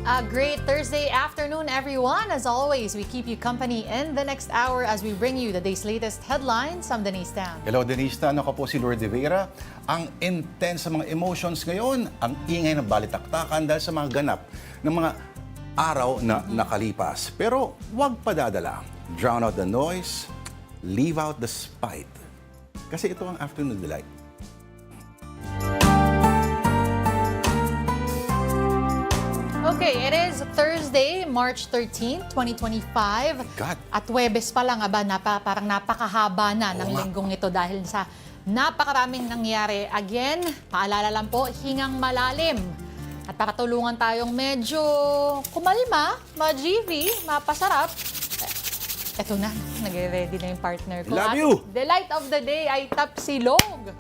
A great Thursday afternoon, everyone. As always, we keep you company in the next hour as we bring you the day's latest headlines. I'm Denise Tan. Hello, Denise Tan. Ako po si Lourdes Vera. Ang intense sa mga emotions ngayon, ang ingay ng balitaktakan dahil sa mga ganap ng mga araw na nakalipas. Pero huwag padadala. Drown out the noise, leave out the spite. Kasi ito ang afternoon delight. Okay, it is Thursday, March 13, 2025. God. At Huwebes pa lang, parang napakahaba na ng linggong ito dahil sa napakaraming nangyari. Again, paalala lang po, hingang malalim. At para tulungan tayong medyo kumalma, ma-GV, mapasarap. Eto na, nag-ready na yung partner ko. Love At you! the light of the day ay tapsilog.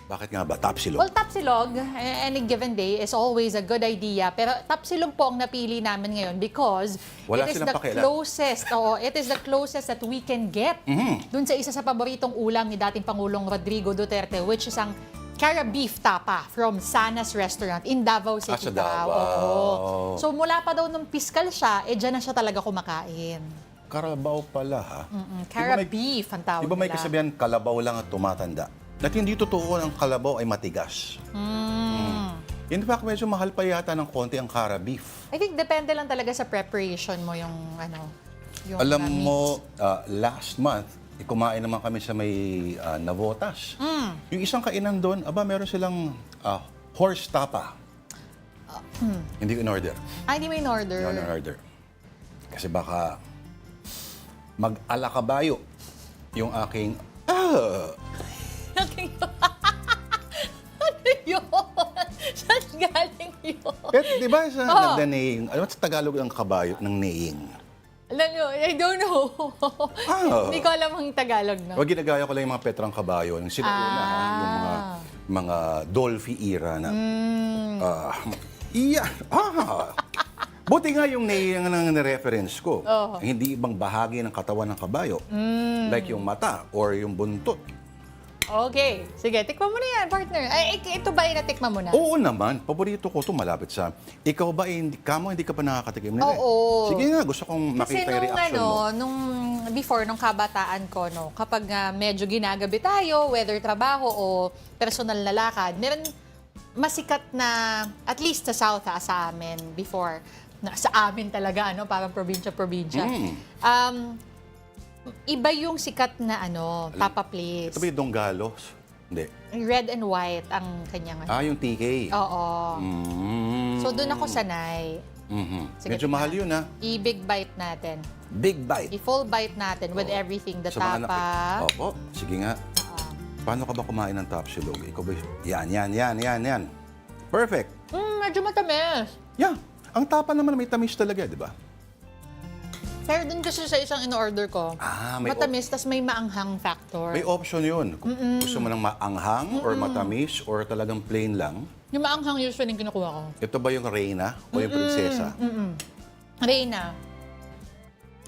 Bakit nga ba? Tapsilog. Well, tapsilog, any given day, is always a good idea. Pero tapsilog po ang napili namin ngayon because Wala it is silang the pakialam. closest, it is the closest that we can get dun sa isa sa paboritong ulam ni dating Pangulong Rodrigo Duterte, which is ang Cara Beef Tapa from Sana's Restaurant in Davao City. Sa Davao. Oo. So mula pa daw nung piskal siya, dyan na siya talaga kumakain. Karabaw pala, ha? Cara Di ba Beef ang tawag Di ba may nila. kasabihan, kalabaw lang at tumatanda? At hindi totoo ang kalabaw ay matigas. In fact, medyo mahal pa yata ng konti ang Cara Beef. I think depende lang talaga sa preparation mo yung yung Alam meat. mo, last month, kumain naman kami sa may Navotas. Yung isang kainan doon, meron silang horse tapa. Hindi ko in-order. Hindi mo in-order. Hindi ko in-order. Kasi baka mag-alakabayo yung aking... Ano yun? Saan galing yun? Di ba sa nagda-neighing? Ano sa Tagalog ang kabayo ng neighing? Alam nyo, I don't know. Hindi ko alam ang Tagalog, no? Wag ginagaya ko lang yung mga petrang kabayo. Yung sila una, yung mga Dolphy era na... Buti nga yung neighing ang reference ko. Hindi ibang bahagi ng katawan ng kabayo. Like yung mata or yung buntot. Okay. Sige, tikman mo na yan, partner. Ay, ito ba natikman mo na? Oo naman. Paborito ko ito malapit sa... Ikaw ba, hindi ka pa nakakatikim nila? Oo. Sige nga, gusto kong Kasi makita yung reaction mo. before, nung kabataan ko, kapag medyo ginagabi tayo, whether trabaho o personal na lakad, meron masikat na, at least sa South, sa amin, before, sa amin talaga, parang probinsya-probinsya. Iba yung sikat na tapa place. Ito ba yung Donggalos? Hindi. Red and white ang kanyang Yung TK. Oo. So doon ako sanay. Sige, Medyo mahal yun, ha? I-big bite natin. Big bite. I-full bite natin with everything. The Sa mga tapa. Opo, sige nga. Paano ka ba kumain ng tapsilog? Ikaw ba? Yan. Perfect. Medyo matamis. Yeah. Ang tapa naman may tamis talaga, di ba? Pero dun kasi sa isang in-order ko, may matamis, tas may maanghang factor. May option yun. Kung gusto mo ng maanghang or matamis or talagang plain lang. Yung maanghang usually yung kinukuha ko. Ito ba yung Reyna o yung Prinsesa? Reyna.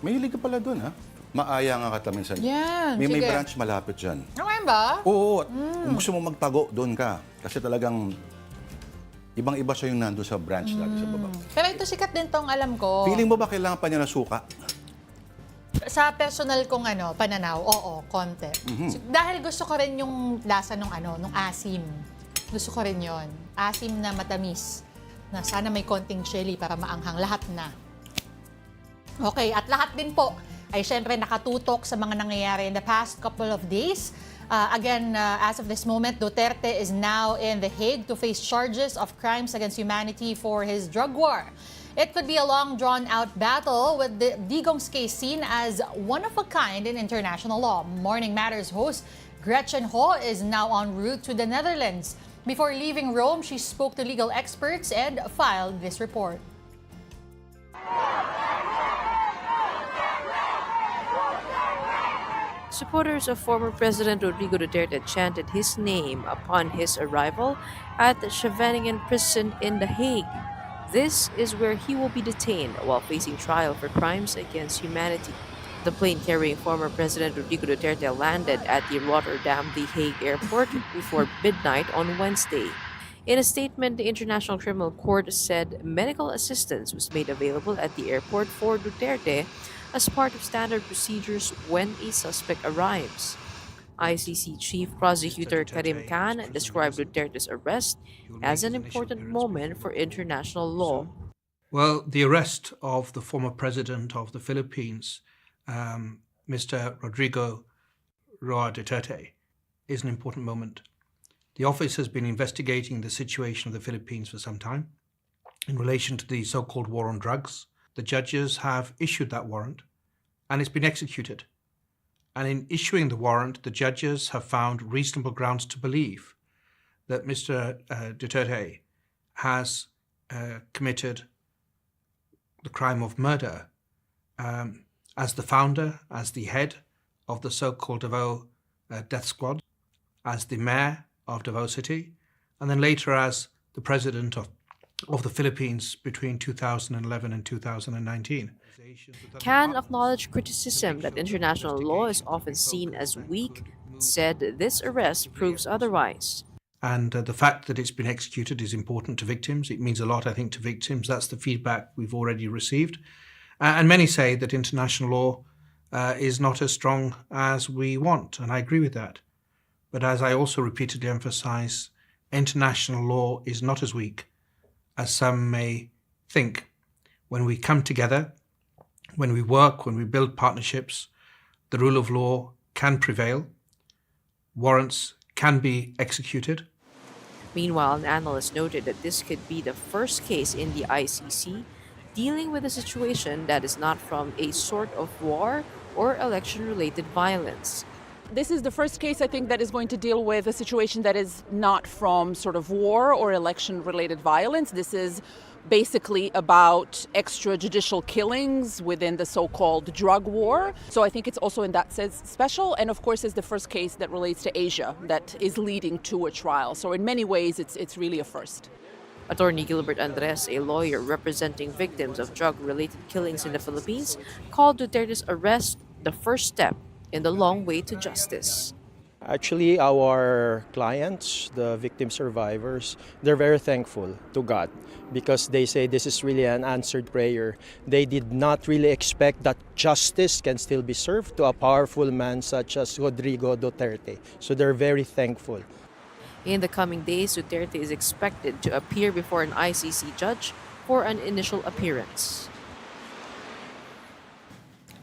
Mahilig ka pala dun, ha? Maaya nga kataminsan. Yan, May sige. branch malapit dyan. Okay ba? Oo. Kung gusto mo magtago, doon ka. Kasi talagang ibang-iba siya yung nandun sa branch lagi sa baba. Pero ito sikat din tong alam ko. Feeling mo ba kailangan pa niya ng suka? Sa personal kong pananaw, oo, konti. Dahil gusto ko rin yung lasa nung asim. Gusto ko rin yon. Asim na matamis. Na sana may konting chili para maanghang. Lahat na. Okay, at lahat din po ay syempre nakatutok sa mga nangyayari in the past couple of days. Again, as of this moment, Duterte is now in The Hague to face charges of crimes against humanity for his drug war. It could be a long, drawn-out battle with the Digong's case seen as one of a kind in international law. Morning Matters host Gretchen Ho is now en route to the Netherlands. Before leaving Rome, she spoke to legal experts and filed this report. Supporters of former President Rodrigo Duterte chanted his name upon his arrival at the Scheveningen prison in The Hague. This is where he will be detained while facing trial for crimes against humanity. The plane carrying former President Rodrigo Duterte landed at the Rotterdam The Hague airport before midnight on Wednesday. In a statement, the International Criminal Court said medical assistance was made available at the airport for Duterte as part of standard procedures when a suspect arrives. ICC Chief Prosecutor Karim Khan described Duterte's arrest as an important moment for international law. Well, the arrest of the former president of the Philippines, Mr. Rodrigo Roa Duterte, is an important moment. The office has been investigating the situation of the Philippines for some time in relation to the so-called war on drugs. The judges have issued that warrant, and it's been executed. And in issuing the warrant, the judges have found reasonable grounds to believe that Mr. Duterte has committed the crime of murder as the founder, as the head of the so-called Davao death squad, as the mayor of Davao City, and then later as the president of the Philippines between 2011 and 2019. Khan acknowledged criticism that international law is often seen as weak, said this arrest proves otherwise. And the fact that it's been executed is important to victims. It means a lot, I think, to victims. That's the feedback we've already received. And many say that international law is not as strong as we want, and I agree with that. But as I also repeatedly emphasize, international law is not as weak as some may think. When we come together, when we work, when we build partnerships, the rule of law can prevail, warrants can be executed. Meanwhile, an analyst noted that this could be the first case in the ICC dealing with a situation that is not from a sort of war or election-related violence. This is the first case, I think, that is going to deal with a situation that is not from sort of war or election-related violence. This is basically about extrajudicial killings within the so-called drug war. So I think it's also in that sense special, and of course it's the first case that relates to Asia that is leading to a trial. So in many ways it's really a first. Attorney Gilbert Andres, a lawyer representing victims of drug-related killings in the Philippines, called Duterte's arrest the first step in the long way to justice. Actually, our clients, the victim survivors, they're very thankful to God because they say this is really an answered prayer. They did not really expect that justice can still be served to a powerful man such as Rodrigo Duterte. So they're very thankful. In the coming days, Duterte is expected to appear before an ICC judge for an initial appearance.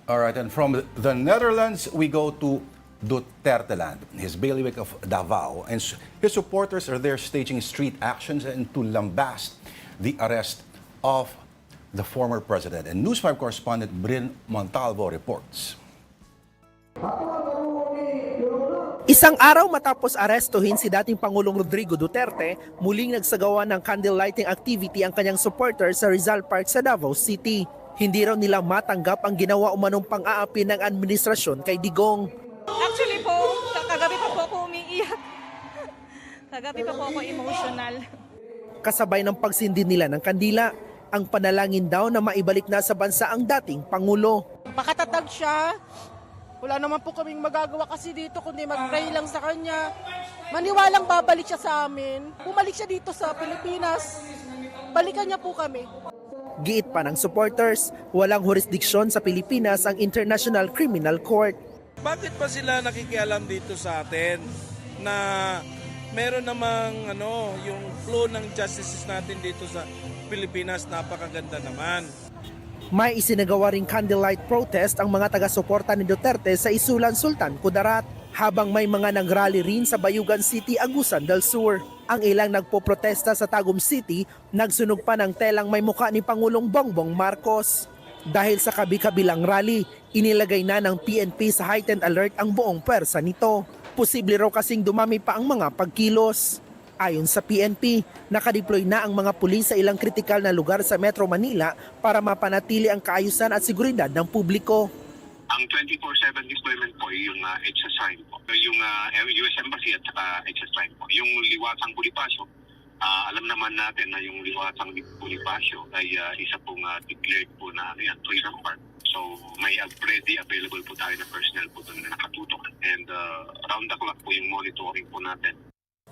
All right, and from the Netherlands, we go to Duterte land, his bailiwick of Davao, and his supporters are there staging street actions and to lambast the arrest of the former president. And News 5 correspondent Bryn Montalvo reports. Isang araw matapos arestuhin si dating Pangulong Rodrigo Duterte, muling nagsagawa ng candle lighting activity ang kanyang supporters sa Rizal Park sa Davao City. Hindi raw nila matanggap ang ginawa umanong pang-aapi ng administrasyon kay Digong. Actually po, kagabi pa po ako umiiyak. Kagabi pa po ako emotional. Kasabay ng pagsindi nila ng kandila, ang panalangin daw na maibalik na sa bansa ang dating Pangulo. Makatatag siya. Wala naman po kaming magagawa kasi dito kundi mag-pray lang sa kanya. Maniwalang babalik siya sa amin. Bumalik siya dito sa Pilipinas. Balikan niya po kami. Giit pa ng supporters, walang jurisdiksyon sa Pilipinas ang International Criminal Court. Bakit ba sila nakikialam dito sa atin na meron namang yung flow ng justices natin dito sa Pilipinas, napakaganda naman. May isinagawa ring candlelight protest ang mga taga-suporta ni Duterte sa Isulan Sultan Kudarat, habang may mga nagrally rin sa Bayugan City, Agusan del Sur. Ang ilang nagpoprotesta sa Tagum City, nagsunog pa ng telang may mukha ni Pangulong Bongbong Marcos. Dahil sa kabi-kabilang rally, inilagay na ng PNP sa heightened alert ang buong pwersa nito. Posible raw kasing dumami pa ang mga pagkilos. Ayon sa PNP, nakadeploy na ang mga pulis sa ilang kritikal na lugar sa Metro Manila para mapanatili ang kaayusan at seguridad ng publiko. Ang 24/7 deployment po yung HSI po. Yung US Embassy at saka HSI po. Yung liwasang Bonifacio, alam naman natin na yung liwasang Bonifacio ay isa pong declared po na tourism park. So may already available po tayo na personnel po doon na nakatutok. And round the clock po yung monitoring po natin.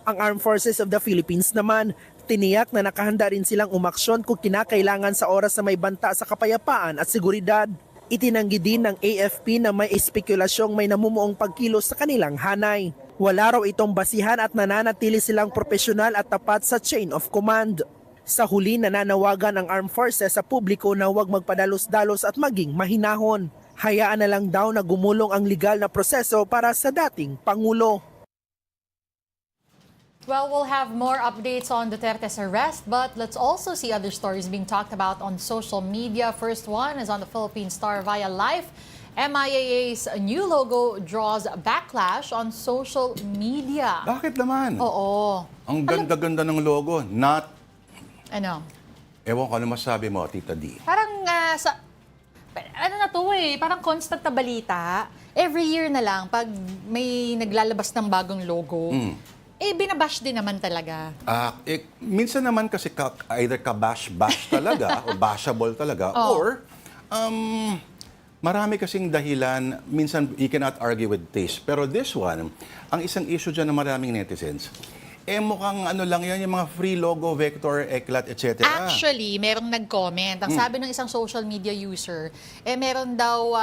Ang Armed Forces of the Philippines naman, tiniyak na nakahanda rin silang umaksyon kung kinakailangan sa oras na may banta sa kapayapaan at seguridad. Itinanggi din ng AFP na may espekulasyong may namumuong pagkilos sa kanilang hanay. Wala raw itong basihan at nananatili silang profesional at tapat sa chain of command. Sa huli, nananawagan ang Armed Forces sa publiko na huwag magpadalos-dalos at maging mahinahon. Hayaan na lang daw na gumulong ang legal na proseso para sa dating Pangulo. Well, we'll have more updates on Duterte's arrest, but let's also see other stories being talked about on social media. First one is on the Philippine Star via Live. MIAA's new logo draws backlash on social media. Bakit naman? Oo. Ang ganda-ganda ng logo. Not, Ano? ewan ko ano masabi mo, Tita D. Parang ano na to parang constant na balita. Every year na lang, pag may naglalabas ng bagong logo, binabash din naman talaga. Minsan naman kasi either kabash-bash talaga o bashable talaga or marami kasing dahilan. Minsan you cannot argue with taste. Pero this one, ang isang issue dyan ng maraming netizens, mukhang ano lang yan, yung mga free logo, vector, eklat, etc. Actually, merong nag-comment. Ang sabi ng isang social media user, meron daw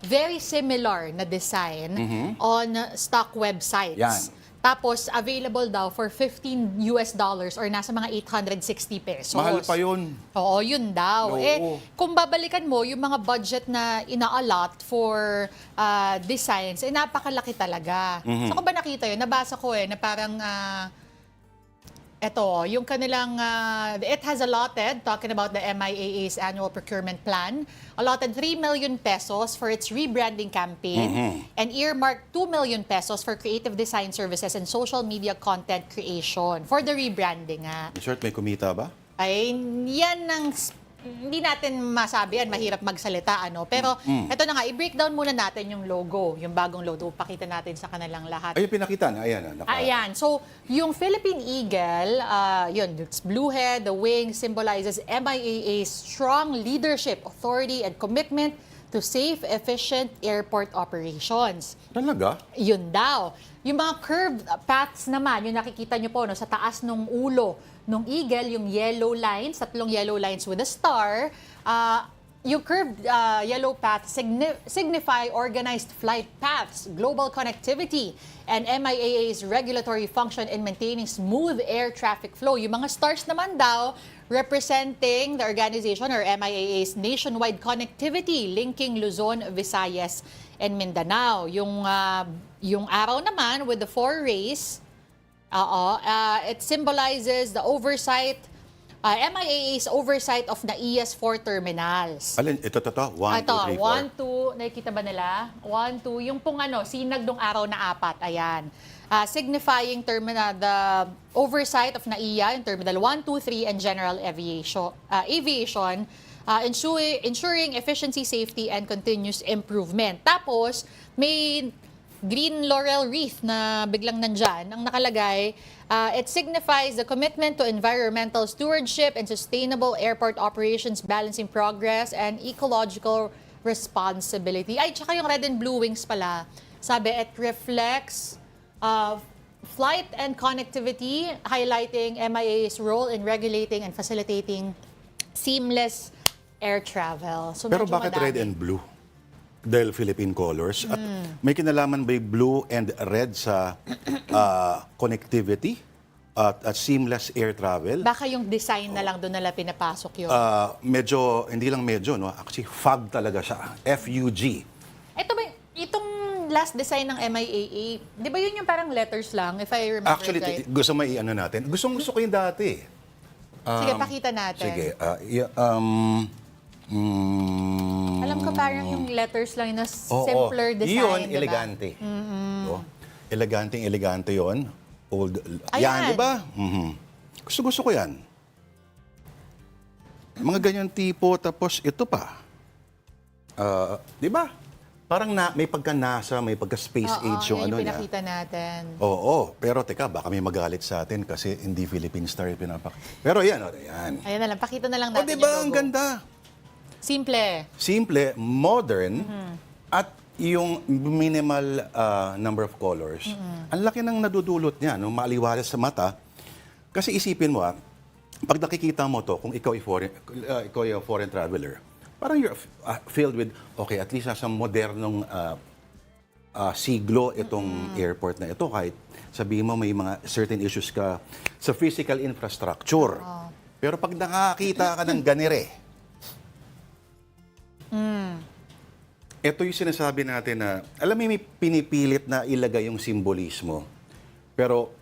very similar na design on stock websites. Yan. Tapos, available daw for $15 or nasa mga 860 pesos. Mahal pa yun. Oo, yun daw. Oo. Kung babalikan mo, yung mga budget na ina-allot for designs, napakalaki talaga. So, kung ba nakita yun, nabasa ko na parang, yung kanilang, it has allotted, talking about the MIAA's annual procurement plan, allotted 3 million pesos for its rebranding campaign and earmarked 2 million pesos for creative design services and social media content creation for the rebranding nga. In short, may kumita ba? Ay, yan ang hindi natin masabi yan, mahirap magsalita, Pero eto na nga, i-breakdown muna natin yung logo, yung bagong logo, pakita natin sa kanilang lahat. Ay, pinakita na. Ayan. Ayan. So, yung Philippine Eagle, it's blue head, the wing symbolizes MIAA's strong leadership, authority, and commitment to safe, efficient airport operations. Talaga? Yun daw. Yung mga curved paths naman, yung nakikita nyo po sa taas ng ulo nung eagle, yung yellow lines, 3 yellow lines with a star, yung curved yellow path signify organized flight paths, global connectivity, and MIAA's regulatory function in maintaining smooth air traffic flow. Yung mga stars naman daw, representing the organization or MIAA's nationwide connectivity linking Luzon, Visayas, and Mindanao. Yung araw naman with the 4 rays, it symbolizes the oversight, MIAA's oversight of NAIA's 4 terminals. Alin, ito. 1, 2, 3, 4. 1, 2, nakikita ba nila? 1, 2, yung pong sinag nung araw na 4, ayan. Signifying the oversight of NAIA in Terminal 1, 2, 3, and General Aviation, ensuring efficiency, safety, and continuous improvement. Tapos, may green laurel wreath na biglang nandyan. Ang nakalagay, it signifies the commitment to environmental stewardship and sustainable airport operations, balancing progress and ecological responsibility. Ay, tsaka yung red and blue wings pala. Sabi, it reflects flight and connectivity, highlighting MIA's role in regulating and facilitating seamless air travel. So, Pero medyo bakit madami. red and blue? Dahil Philippine colors. At may kinalaman ba yung blue and red sa connectivity at seamless air travel? Baka yung design na lang doon nila pinapasok yun. Medyo, hindi lang medyo, no? Actually, FUG talaga siya. FUG. Itong last design ng MIAA, di ba yun yung parang letters lang, if I remember Actually, right? gusto mo i-ano natin? Gusto ko yung dati. Sige, pakita natin. Sige. Alam ko parang yung letters lang na simpler design, Yun, di ba? elegante. Elegante yun. Old. Ayan. Yan, di ba? Gusto ko yan. Mga ganyan tipo, tapos ito pa. Di ba? Parang may pagka-NASA, may pagka-space age yung yun ano niya. pinakita natin. Oo, pero teka, baka may magalit sa atin kasi hindi Philippine Star yung pinapak. Pero yan, yan. Ayan na lang, pakita na lang natin Di ba? yung Ang logo. ganda. Simple. Simple, modern, at yung minimal number of colors, ang laki ng nadudulot niya, no? Maaliwalas sa mata. Kasi isipin mo, pag nakikita mo to, kung ikaw ay foreign traveler, parang you're filled with, okay, at least nasa modernong siglo itong airport na ito, kahit sabihin mo may mga certain issues ka sa physical infrastructure. Pero pag nakakita ka ng ganire, ito yung sinasabi natin na, alam mo, may pinipilit na ilagay yung simbolismo. Pero,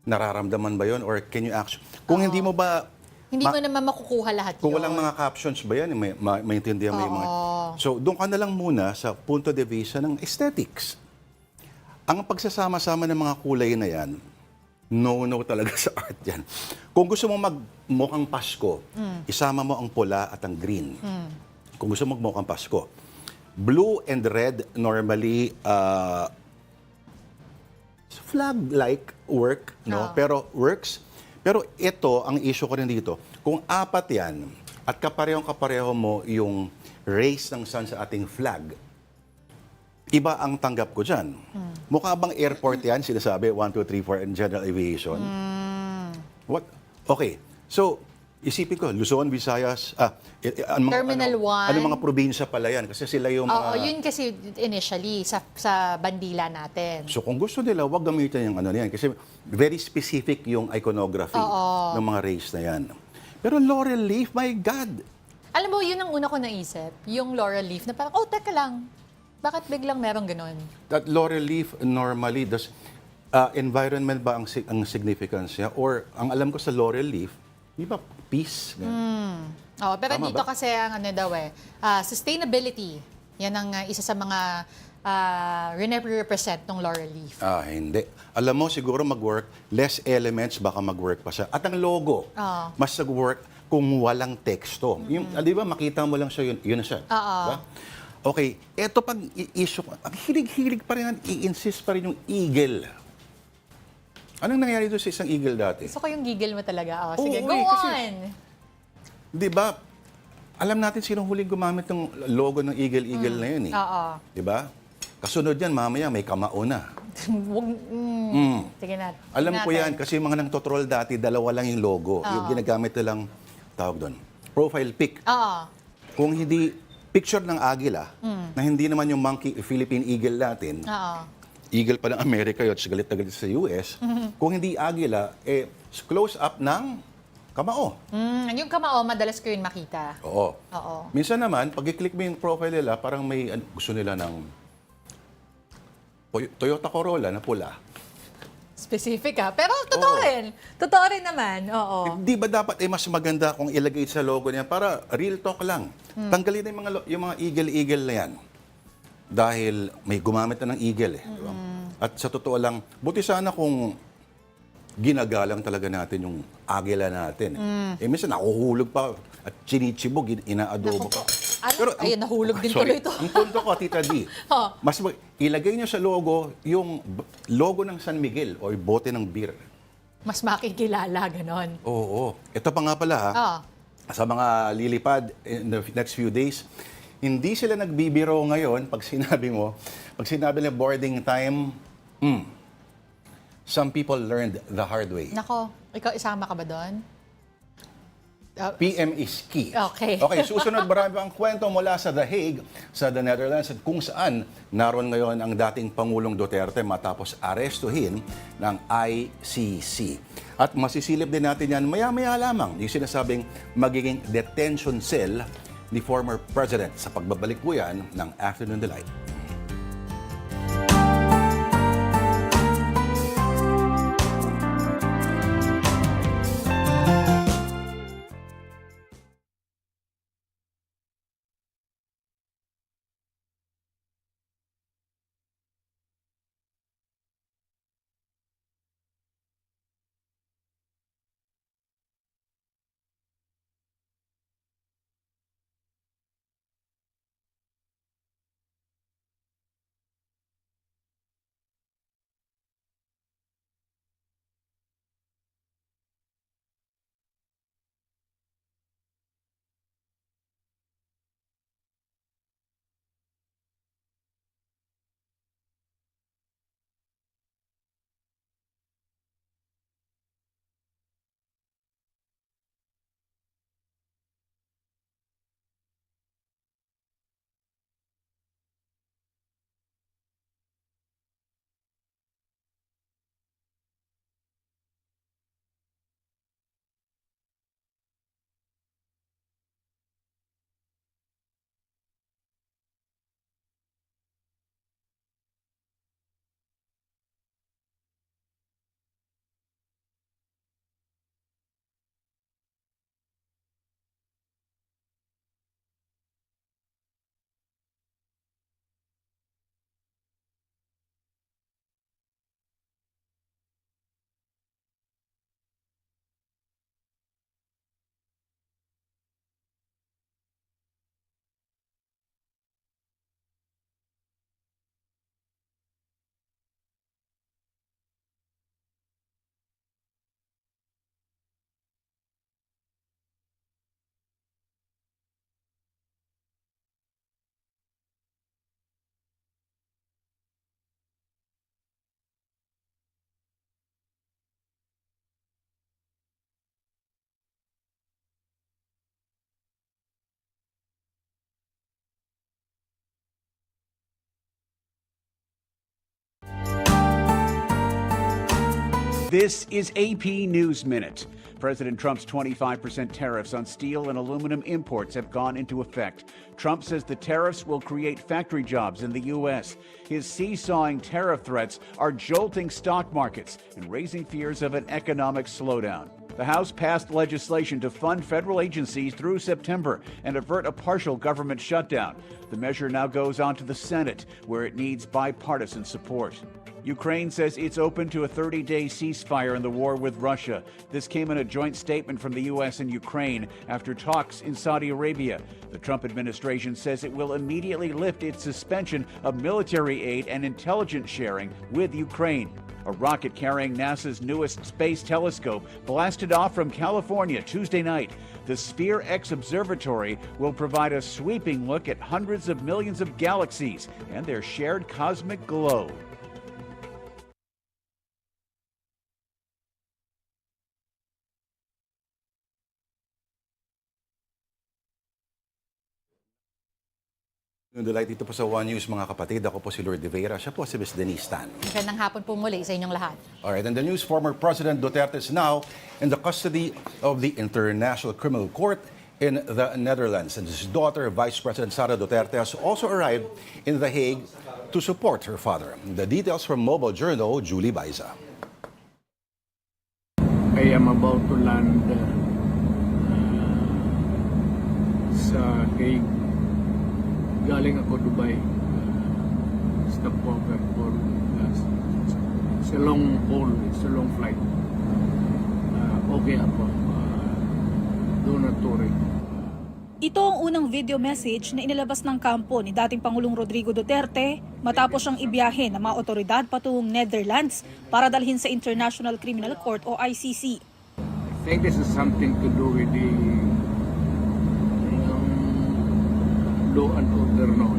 nararamdaman ba yon or can you actually... Kung hindi mo ba... Hindi mo naman makukuha lahat Kung yun. walang mga captions ba yan, maintindihan mo yung mga... So, doon ka na lang muna sa punto de vista ng aesthetics. Ang pagsasama-sama ng mga kulay na yan, no talaga sa art yan. Kung gusto mo magmukhang Pasko, isama mo ang pula at ang green. Kung gusto mo magmukhang Pasko. Blue and red normally flag-like work, no? Pero works. Pero ito, ang issue ko rin dito, kung apat yan at kaparehong-kapareho mo yung race ng sun sa ating flag, iba ang tanggap ko dyan. Mukha bang airport yan, sinasabi, 1, 2, 3, 4, and general aviation? What? Okay. So, isipin ko, Luzon, Visayas, Terminal 1. Ano mga probinsya pala yan? Kasi sila yung mga... Oo, yun kasi initially sa bandila natin. So kung gusto nila, wag gamitin yung ano yan. Kasi very specific yung iconography ng mga race na yan. Pero laurel leaf, my God! Alam mo, yun ang una ko naisip. Yung laurel leaf na parang, teka lang. Bakit biglang merong ganun? That laurel leaf normally, does environment ba ang significance niya? Or ang alam ko sa laurel leaf, di ba peace? Pero Tama dito ba? kasi ang sustainability. Yan ang isa sa mga represent ng laurel leaf. Hindi. Alam mo, siguro mag-work, less elements, baka mag-work pa siya. At ang logo, mas nag-work kung walang teksto. Yung, di ba, makita mo lang siya, yun na siya. Diba? Okay, eto pag i-issue, ang hilig-hilig pa rin, i-insist pa rin yung eagle. Anong nangyari doon sa isang eagle dati? Gusto ko yung giggle mo talaga. Sige, go kasi, on! Di ba, alam natin sinong huling gumamit ng logo ng eagle-eagle na yun eh. Di ba? Kasunod yan, mamaya may kamao na. Sige na. Alam ko yan, kasi yung mga nang totroll dati, dalawa lang yung logo. Yung ginagamit nilang, tawag doon, profile pic. Kung hindi, picture ng agila, na hindi naman yung monkey, Philippine eagle natin, eagle pa ng Amerika yun, galit na galit sa US, kung hindi agila, close up ng kamao. Yung kamao, madalas ko yun makita. Oo. Minsan naman, pag i-click mo yung profile nila, parang may gusto nila ng Toyota Corolla na pula. Specific Pero totoo rin. Totoo rin naman. Oo. Di ba dapat mas maganda kung ilagay sa logo niya para real talk lang. Tanggalin na yung mga eagle-eagle na yan. Dahil may gumamit na ng eagle eh. Diba? At sa totoo lang, buti sana kung ginagalang talaga natin yung agila natin. Minsan nakuhulog pa at chinichibog, inaadobo pa. Ayun, nahulog din tuloy ito. Ang punto ko, Tita D, ilagay niyo sa logo yung logo ng San Miguel o bote ng beer. Mas makikilala, ganon. Oo. Ito pa nga pala sa mga lilipad in the next few days, hindi sila nagbibiro ngayon pag sinabi na boarding time, some people learned the hard way. Nako, ikaw isama ka ba doon? PM is key. Okay. Okay, susunod marami pang kwento mula sa The Hague, sa the Netherlands, at kung saan naroon ngayon ang dating Pangulong Duterte matapos arestuhin ng ICC. At masisilip din natin yan maya-maya lamang yung sinasabing magiging detention cell ni former President sa pagbabalik po yan ng Afternoon Delight. This is AP News Minute. President Trump's 25% tariffs on steel and aluminum imports have gone into effect. Trump says the tariffs will create factory jobs in the U.S. His seesawing tariff threats are jolting stock markets and raising fears of an economic slowdown. The House passed legislation to fund federal agencies through September and avert a partial government shutdown. The measure now goes on to the Senate, where it needs bipartisan support. Ukraine says it's open to a 30-day ceasefire in the war with Russia. This came in a joint statement from the U.S. and Ukraine after talks in Saudi Arabia. The Trump administration says it will immediately lift its suspension of military aid and intelligence sharing with Ukraine. A rocket carrying NASA's newest space telescope blasted off from California Tuesday night. The Sphere X Observatory will provide a sweeping look at hundreds of millions of galaxies and their shared cosmic glow. Delight dito po sa One News, mga kapatid. Ako po si Lord de Vera. Siya po si Ms. Denise Tan. Magandang hapon po muli sa inyong lahat. Alright, and the news, former President Duterte is now in the custody of the International Criminal Court in the Netherlands. And his daughter, Vice President Sara Duterte, has also arrived in The Hague to support her father. The details from Mobile Journal, Julie Baiza. I am about to land sa Hague. Galing ako Dubai, stopover for it's a long haul, it's a long flight. Okay ako, doon na Torre. Ito ang unang video message na inilabas ng kampo ni dating Pangulong Rodrigo Duterte matapos siyang ibiyahe ng mga otoridad patungong Netherlands para dalhin sa International Criminal Court o ICC. I think this is something to do with the law and order noon.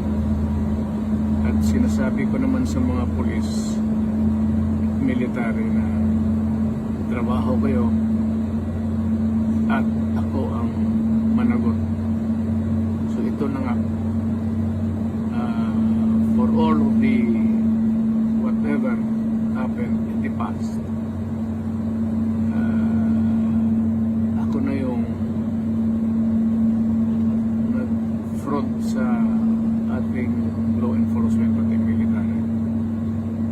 At sinasabi ko naman sa mga pulis at military na trabaho kayo at ako ang managot. So ito na nga, for all of the whatever happened in the past, ako na yung front sa ating law enforcement at military.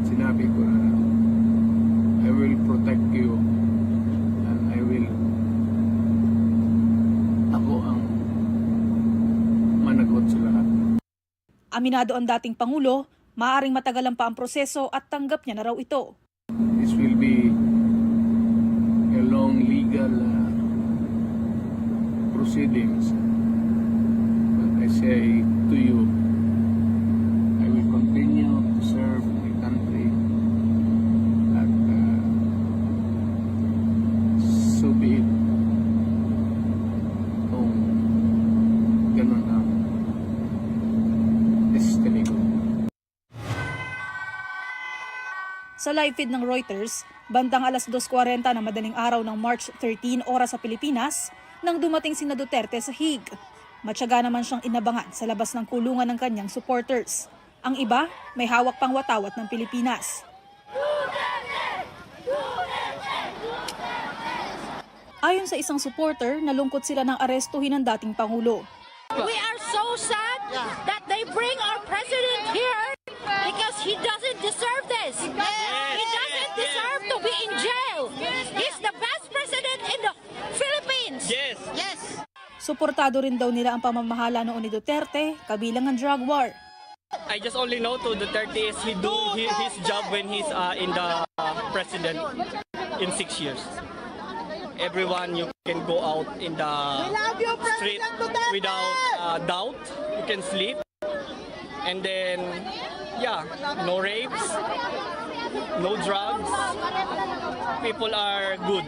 Sinabi ko na I will protect you and I will ako ang managot sa lahat. Aminado ang dating Pangulo, maaaring matagalan pa ang proseso at tanggap niya na raw ito. This will be a long legal proceedings. I say to you, I will continue to serve my country at so be it. Kung ganun ang destiny ko. Sa live feed ng Reuters, bandang alas 2:40 na madaling araw ng March 13 oras sa Pilipinas, nang dumating sina Duterte sa Hague. Matyaga naman siyang inabangan sa labas ng kulungan ng kanyang supporters. Ang iba, may hawak pang watawat ng Pilipinas. Ayon sa isang supporter, nalungkot sila ng arestuhin ng dating Pangulo. We are so sad that they bring our president here because he doesn't deserve this. He doesn't deserve to be in jail. He's the best president in the Philippines. Yes. Suportado rin daw nila ang pamamahala noon ni Duterte, kabilang ang drug war. I just only know to Duterte is he do his job when he's in the president in 6 years. Everyone, you can go out in the street without doubt. You can sleep. And then, yeah, no rapes, no drugs. People are good.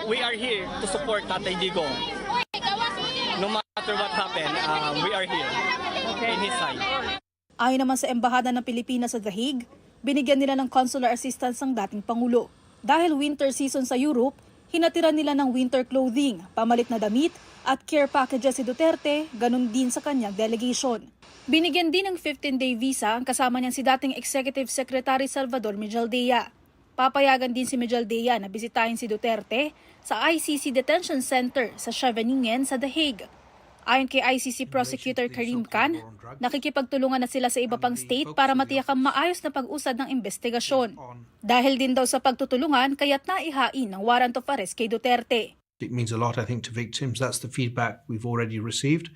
We are here to support Tatay Digong. No matter what happened, we are here in his side. Ayon naman sa Embahada ng Pilipinas sa The Hague, binigyan nila ng consular assistance ang dating Pangulo. Dahil winter season sa Europe, hinatiran nila ng winter clothing, pamalit na damit at care packages si Duterte, ganun din sa kanyang delegation. Binigyan din ng 15-day visa ang kasama niyan si dating Executive Secretary Salvador Mijaldea. Papayagan din si Mejaldea na bisitahin si Duterte sa ICC Detention Center sa Scheveningen sa The Hague. Ayon kay ICC Prosecutor Karim Khan, nakikipagtulungan na sila sa iba pang state para matiyak ang maayos na pag-usad ng investigasyon. Dahil din daw sa pagtutulungan, kaya't naihain ng warrant of arrest kay Duterte. It means a lot, I think, to victims. That's the feedback we've already received.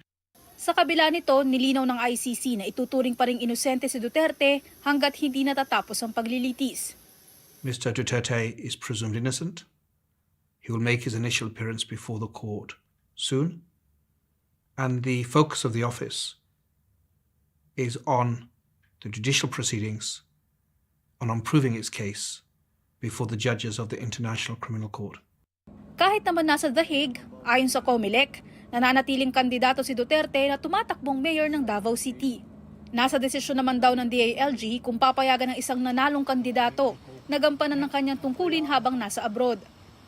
Sa kabila nito, nilinaw ng ICC na ituturing pa ring inosente si Duterte hanggat hindi natatapos ang paglilitis. Mr. Duterte is presumed innocent. He will make his initial appearance before the court soon. And the focus of the office is on the judicial proceedings and on proving its case before the judges of the International Criminal Court. Kahit naman nasa The Hague, ayon sa COMELEC, nananatiling kandidato si Duterte na tumatakbong mayor ng Davao City. Nasa desisyon naman daw ng DILG kung papayagan ng isang nanalong kandidato na gampanan ng kanyang tungkulin habang nasa abroad.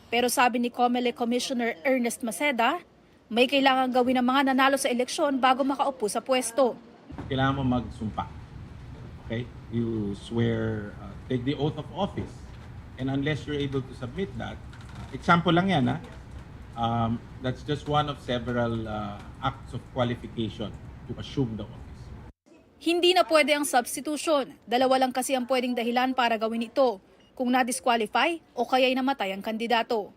Pero sabi ni COMELEC Commissioner Ernest Maceda, may kailangan gawin ng mga nanalo sa eleksyon bago makaupo sa pwesto. Kailangan mo magsumpa. Okay? You swear, take the oath of office. And unless you're able to submit that, example lang yan, that's just one of several acts of qualification to assume the office. Hindi na pwede ang substitution. Dalawa lang kasi ang pwedeng dahilan para gawin ito, kung na-disqualify o kaya'y namatay ang kandidato.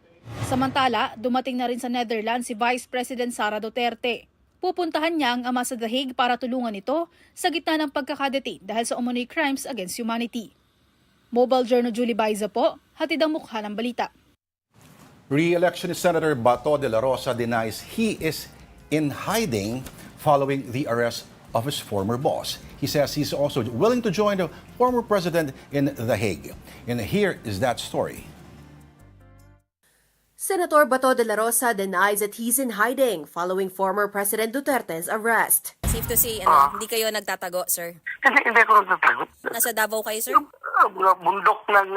Samantala, dumating na rin sa Netherlands si Vice President Sara Duterte. Pupuntahan niya ang ama sa The Hague para tulungan ito sa gitna ng pagkakadetain dahil sa umano'y crimes against humanity. Mobile Journal Julie Baiza po, hatid ang mukha ng balita. Re-electionist Senator Bato de la Rosa denies he is in hiding following the arrest of his former boss. He says he's also willing to join the former president in The Hague. And here is that story. Senator Bato de la Rosa denies that he's in hiding following former President Duterte's arrest. Safe to say, hindi kayo nagtatago, sir? Hindi ako nagtatago. Nasa Davao kayo, sir? Bundok ng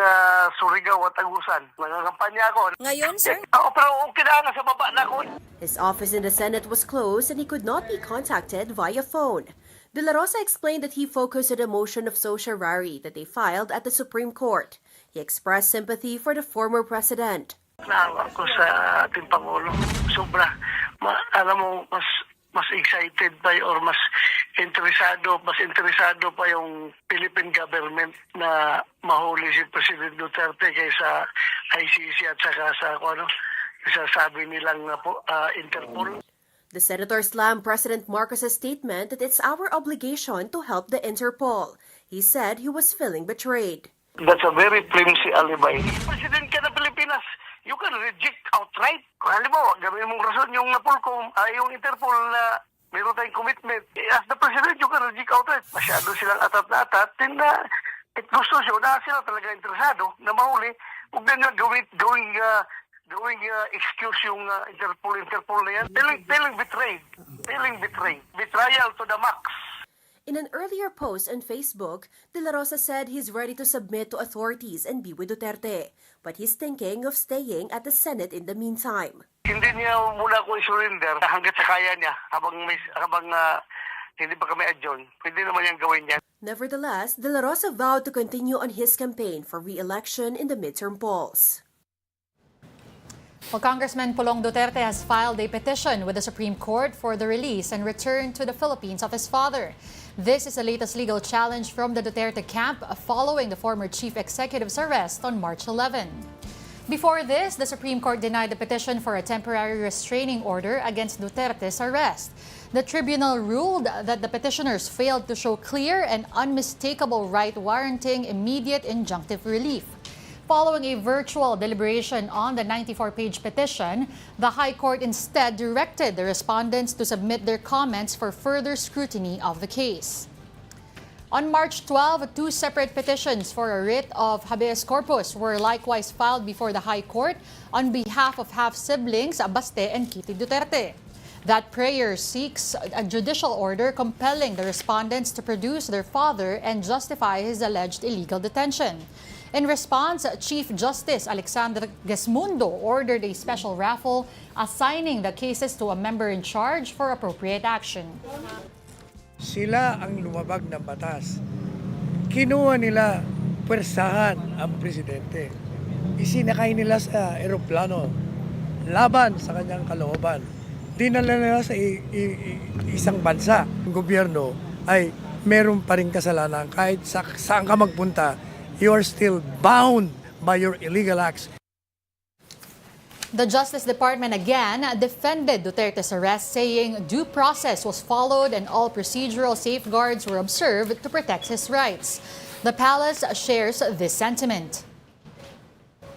Surigao at Agusan. Nangangampanya ako. Ngayon, sir? Pero okay na nga sa baba na ako. His office in the Senate was closed and he could not be contacted via phone. De la Rosa explained that he focused on a motion of certiorari that they filed at the Supreme Court. He expressed sympathy for the former president. Naawa ko sa ating Pangulo. Sobra. Alam mo, mas excited pa or mas interesado pa yung Philippine government na mahuli si President Duterte kaysa ICC at saka sa sabi nilang Interpol. The senator slammed President Marcos's statement that it's our obligation to help the Interpol. He said he was feeling betrayed. That's a very flimsy alibi. President ka ng Pilipinas, you can reject outright. Kung halimbawa, gawin mong rason yung yung Interpol na meron tayong commitment. As the President, you can reject outright. Masyado silang atat na atat. At gusto siya na sila talaga interesado na mahuli. Huwag na nyo gawing excuse yung Interpol na yan. Feeling betrayed. Betrayal to the max. In an earlier post on Facebook, De La Rosa said he's ready to submit to authorities and be with Duterte, but he's thinking of staying at the Senate in the meantime. Hindi niya muna ko i-surrender hanggat sa kaya niya habang hindi pa kami adjourn. Pwede naman niyang gawin yan. Nevertheless, De La Rosa vowed to continue on his campaign for re-election in the midterm polls. Well, Congressman Pulong Duterte has filed a petition with the Supreme Court for the release and return to the Philippines of his father. This is the latest legal challenge from the Duterte camp following the former chief executive's arrest on March 11. Before this, the Supreme Court denied the petition for a temporary restraining order against Duterte's arrest. The tribunal ruled that the petitioners failed to show clear and unmistakable right warranting immediate injunctive relief. Following a virtual deliberation on the 94-page petition, the High Court instead directed the respondents to submit their comments for further scrutiny of the case. On March 12, two separate petitions for a writ of habeas corpus were likewise filed before the High Court on behalf of half-siblings Baste and Kitty Duterte. That prayer seeks a judicial order compelling the respondents to produce their father and justify his alleged illegal detention. In response, Chief Justice Alexander Gesmundo ordered a special raffle assigning the cases to a member in charge for appropriate action. Sila ang lumabag ng batas. Kinuha nila pwersahan ang presidente. Isinakay nila sa eroplano laban sa kanyang kalooban. Dinala nila sa isang bansa. Ang gobyerno ay meron pa rin kasalanan kahit saan ka magpunta, you are still bound by your illegal acts. The Justice Department again defended Duterte's arrest, saying due process was followed and all procedural safeguards were observed to protect his rights. The palace shares this sentiment.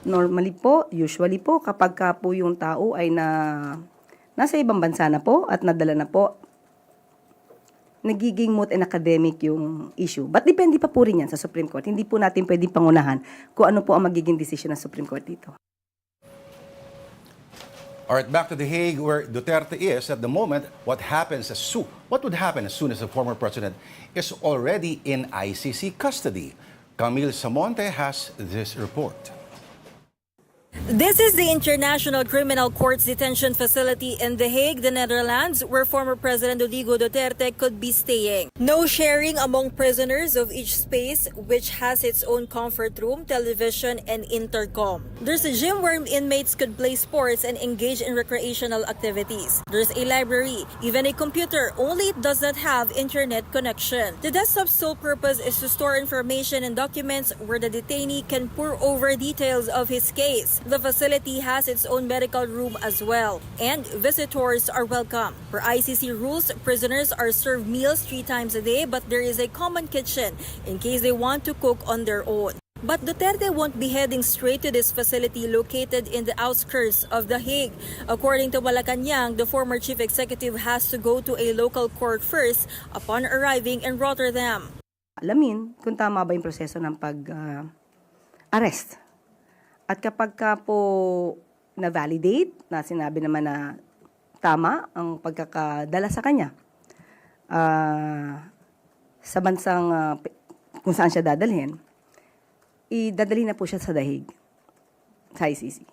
Normally po, usually po, kapag ka po yung tao ay nasa ibang bansa na po at nadala na po, nagiging moot and academic yung issue. But depende pa po rin yan sa Supreme Court. Hindi po natin pwedeng pangunahan kung ano po ang magiging decision ng Supreme Court dito. All right, back to The Hague, where Duterte is at the moment. What would happen as soon as the former president is already in ICC custody? Camille Samonte has this report. This is the International Criminal Court's detention facility in The Hague, the Netherlands, where former President Rodrigo Duterte could be staying. No sharing among prisoners of each space, which has its own comfort room, television, and intercom. There's a gym where inmates could play sports and engage in recreational activities. There's a library, even a computer, only it does not have internet connection. The desktop's sole purpose is to store information and documents where the detainee can pore over details of his case. The facility has its own medical room as well, and visitors are welcome. Per ICC rules, prisoners are served meals 3 times a day, but there is a common kitchen in case they want to cook on their own. But Duterte won't be heading straight to this facility located in the outskirts of The Hague. According to Malacanang, the former chief executive has to go to a local court first upon arriving in Rotterdam. Alamin kung tama ba yung proseso ng pag-arrest. At kapag ka po na-validate, na sinabi naman na tama ang pagkakadala sa kanya sa bansang kung saan siya dadalhin, idadali na po siya sa The Hague, sa ICC.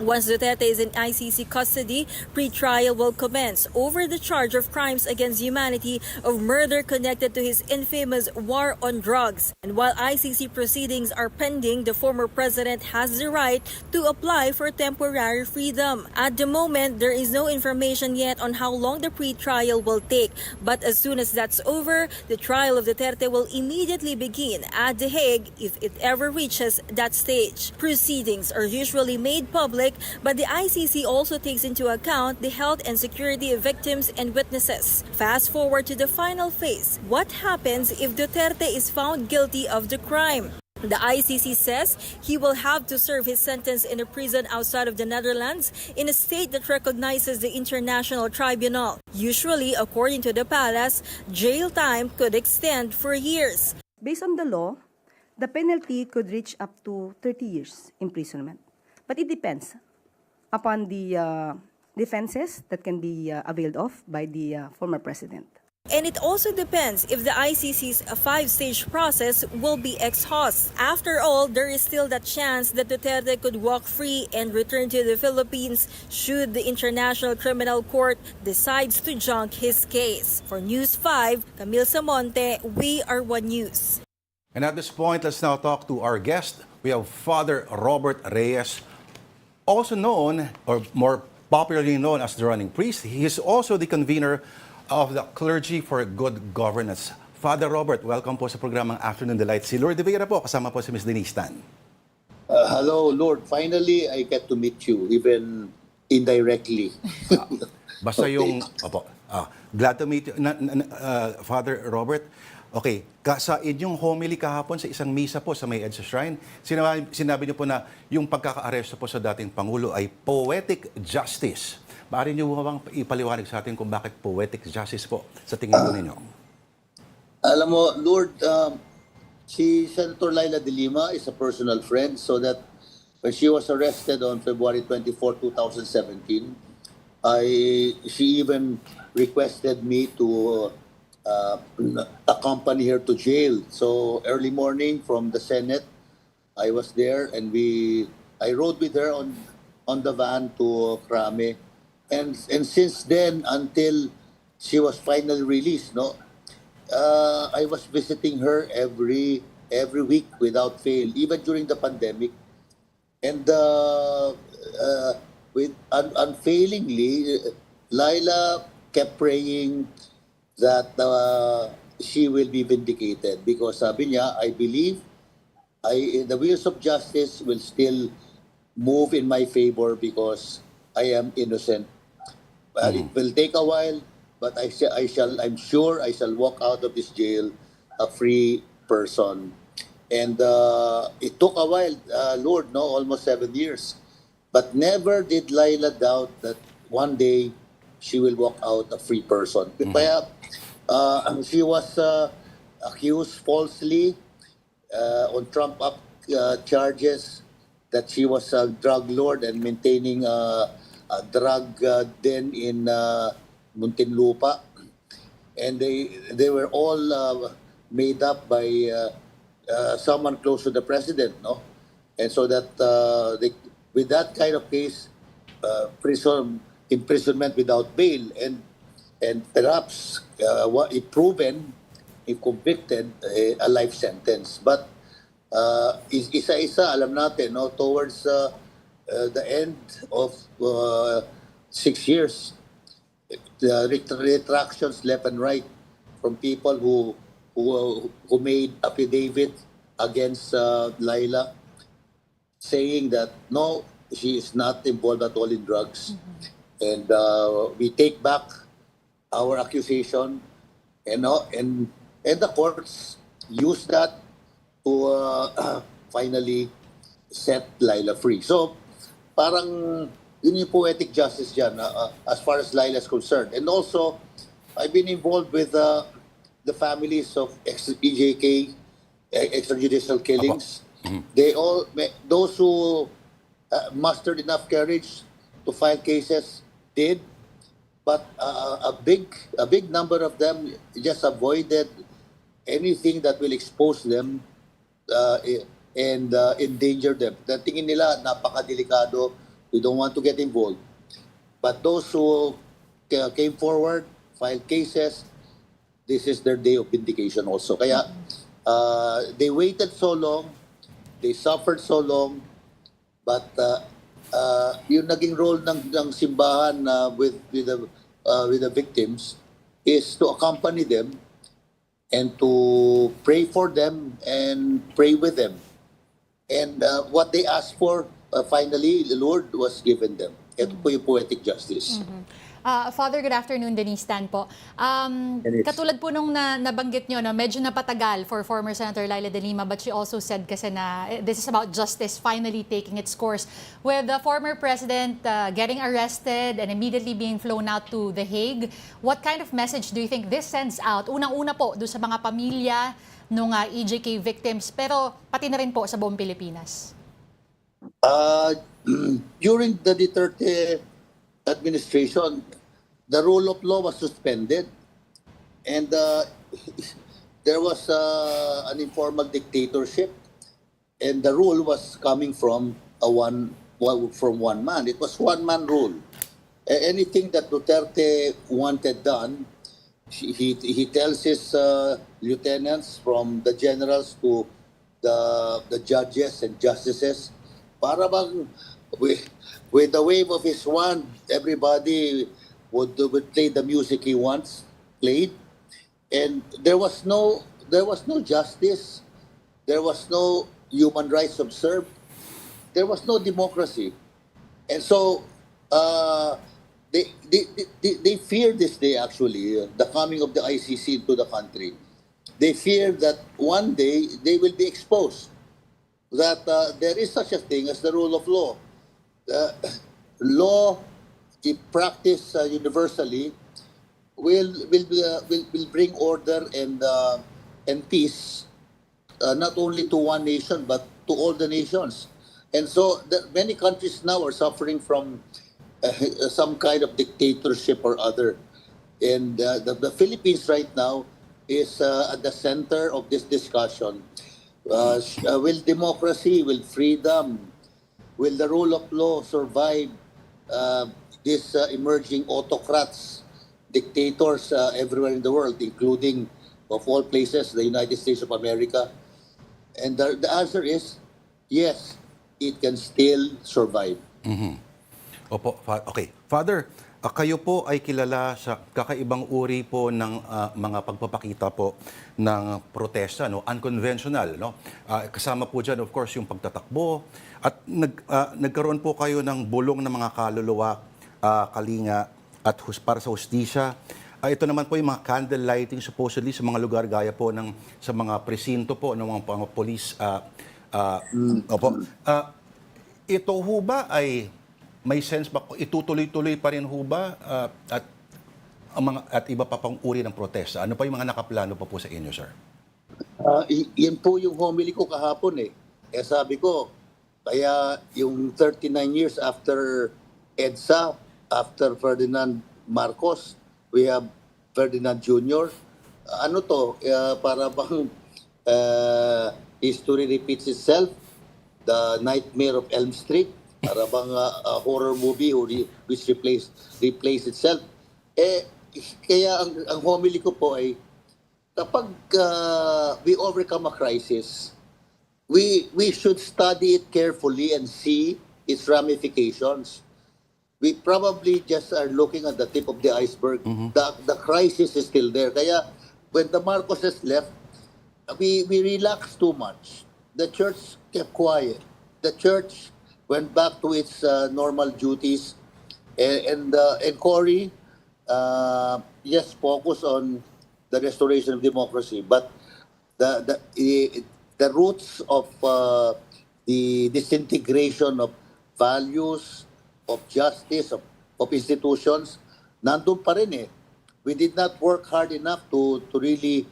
Once Duterte is in ICC custody, pre-trial will commence over the charge of crimes against humanity of murder connected to his infamous war on drugs. And while ICC proceedings are pending, the former president has the right to apply for temporary freedom. At the moment, there is no information yet on how long the pre-trial will take. But as soon as that's over, the trial of Duterte will immediately begin at The Hague if it ever reaches that stage. Proceedings are usually made public, but the ICC also takes into account the health and security of victims and witnesses. Fast forward to the final phase. What happens if Duterte is found guilty of the crime? The ICC says he will have to serve his sentence in a prison outside of the Netherlands in a state that recognizes the International Tribunal. Usually, according to the palace, jail time could extend for years. Based on the law, the penalty could reach up to 30 years imprisonment. But it depends upon the defenses that can be availed of by the former president. And it also depends if the ICC's 5-stage process will be exhaust. After all, there is still that chance that Duterte could walk free and return to the Philippines should the International Criminal Court decides to junk his case. For News 5, Camille Samonte, We Are One News. And at this point, let's now talk to our guest. We have Father Robert Reyes, also known, or more popularly known as the running priest. He is also the convener of the Clergy for Good Governance. Father Robert, welcome po sa programang Afternoon Delight. Si Lord de Vera po, kasama po si Ms. Denise Tan. Hello, Lord. Finally, I get to meet you, even indirectly. Basta yung, glad to meet you, Father Robert. Okay, sa inyong homily kahapon sa isang misa po sa May EDSA Shrine, sinabi niyo po na yung pagkaka-aresto po sa dating Pangulo ay poetic justice. Maaari niyo bang ipaliwanag sa atin kung bakit poetic justice po sa tingin po ninyo? Alam mo, Lord, si Senator Laila de Lima is a personal friend, so that when she was arrested on February 24, 2017, she even requested me to accompany her to jail. So early morning from the Senate, I was there, and I rode with her on the van to Krame, and since then until she was finally released, I was visiting her every every week without fail, even during the pandemic. And unfailingly, Laila kept praying that she will be vindicated because sabi niya, I believe the wheels of justice will still move in my favor because I am innocent. Well, it will take a while, but I'm sure I shall walk out of this jail a free person. And it took a while, Lord, no, almost 7 years. But never did Laila doubt that one day she will walk out a free person. Kaya she was accused falsely on Trump up charges that she was a drug lord and maintaining a drug den in Muntinlupa, and they were all made up by someone close to the president, no, and so that with that kind of case, imprisonment without bail, and perhaps if proven, if convicted, a life sentence. But isa-isa, alam natin, no, towards the end of 6 years, the retractions left and right from people who made affidavit against Laila, saying that no, she is not involved at all in drugs, and we take back our accusation, and the courts use that to finally set Laila free. So parang yun yung poetic justice dyan as far as Laila is concerned. And also, I've been involved with the families of ex-EJK, extrajudicial killings. They all, those who mustered enough courage to file cases did, but a big number of them just avoided anything that will expose them and endanger them. The tingin nila napakadelikado, we don't want to get involved. But those who came forward, filed cases, this is their day of vindication also. Kaya they waited so long, they suffered so long, but yung naging role ng simbahan with the victims is to accompany them and to pray for them and pray with them. And what they asked for, finally, the Lord was given them. Ito po yung poetic justice. Father, good afternoon. Denise Tan po. Katulad po nung nabanggit nyo, no, medyo napatagal for former Senator Laila de Lima, but she also said kasi na this is about justice finally taking its course. With the former president getting arrested and immediately being flown out to The Hague, what kind of message do you think this sends out? Unang-una po doon sa mga pamilya ng EJK victims, pero pati na rin po sa buong Pilipinas. During the Duterte administration, the rule of law was suspended, and there was an informal dictatorship, and the rule was coming from one man. It was one-man rule. Anything that Duterte wanted done, he tells his lieutenants, from the generals to the judges and justices, para bang with the wave of his wand, everybody would play the music he wants played, and there was no justice, there was no human rights observed, there was no democracy, and so they fear this day, actually, the coming of the ICC into the country. They fear that one day they will be exposed, that there is such a thing as the rule of law. Law, if practiced universally, will bring order and peace, not only to one nation but to all the nations. And so many countries now are suffering from some kind of dictatorship or other. And the Philippines right now is at the center of this discussion. Will democracy, will freedom, will the rule of law survive these emerging autocrats, dictators everywhere in the world, including, of all places, the United States of America? And the answer is, yes, it can still survive. Opo, okay. Father, kayo po ay kilala sa kakaibang uri po ng mga pagpapakita po ng protesta, no? Unconventional, no? Kasama po dyan, of course, yung pagtatakbo. At nagkaroon po kayo ng bulong ng mga kaluluwa, kalinga, at para sa hustisya. Ito naman po yung mga candle lighting supposedly sa mga lugar gaya po sa mga presinto po ng mga police. Opo. Ito ho ba ay may sense ba, itutuloy-tuloy pa rin ho ba at iba pa pang uri ng protesta? Ano pa yung mga nakaplano pa po sa inyo, sir? Yan po yung homily ko kahapon eh. Sabi ko, kaya yung 39 years after EDSA, after Ferdinand Marcos, we have Ferdinand Jr. Para bang history repeats itself? The Nightmare of Elm Street? Para bang a horror movie which replace itself? Kaya ang homily ko po ay, kapag we overcome a crisis, we should study it carefully and see its ramifications. We probably just are looking at the tip of the iceberg. The crisis is still there. Kaya when the Marcoses left, we relaxed too much. The church kept quiet. The church went back to its normal duties. And Cory, yes, focus on the restoration of democracy. But the roots of the disintegration of values, of justice, of institutions, nandun pa rin eh. We did not work hard enough to really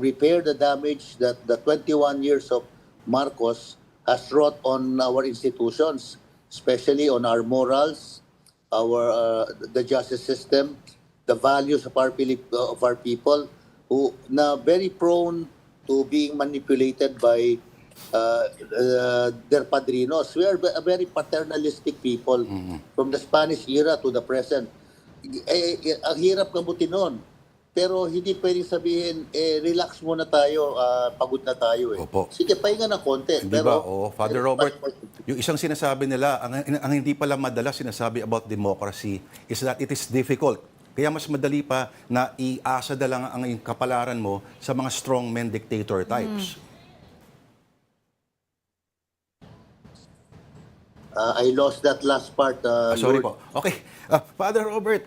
repair the damage that the 21 years of Marcos has wrought on our institutions, especially on our morals, the justice system, the values of our people, who na very prone to being manipulated by their padrinos. We are a very paternalistic people from the Spanish era to the present. Ang hirap gamutin nun. Pero hindi pwedeng sabihin, relax muna tayo, pagod na tayo eh. Opo. Sige, pahinga ng konti. Hindi ba? Father Robert, yung isang sinasabi nila, ang hindi pala madalas sinasabi about democracy is that it is difficult. Kaya mas madali pa na iasa na lang ang kapalaran mo sa mga strongman dictator types. I lost that last part. Sorry Lord. po. Okay. Father Robert,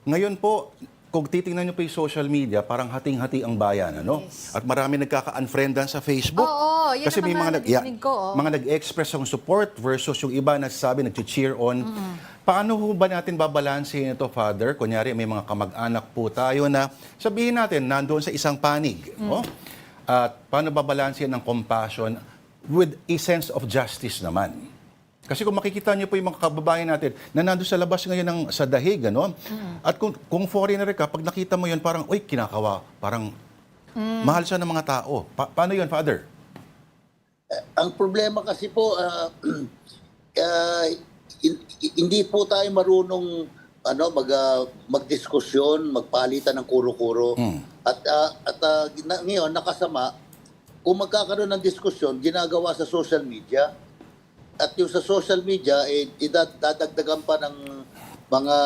ngayon po, kung titingnan nyo po yung social media, parang hating-hati ang bayan, ano? Yes. At marami nagkaka-unfriendan sa Facebook. Oo, yan Kasi ang may mga narinig ko, mga nag-express ng support versus yung iba nagsasabi, nag-cheer on. Paano ho ba natin babalansin ito, Father? Kunyari, may mga kamag-anak po tayo na sabihin natin, nandoon sa isang panig. No? At paano babalansin ng compassion with a sense of justice naman? Kasi kung makikita niyo po yung mga kababayan natin na nandun sa labas ngayon sa dahig, ano? At kung foreigner ka, pag nakita mo yun, parang, uy, kinakawa, parang mahal siya ng mga tao. Paano yun, Father? Ang problema kasi po, hindi po tayo marunong magdiskusyon, magpalitan ng kuro-kuro. At ngayon, nakasama, kung magkakaroon ng diskusyon, ginagawa sa social media. At yung sa social media, dadagdagan pa ng mga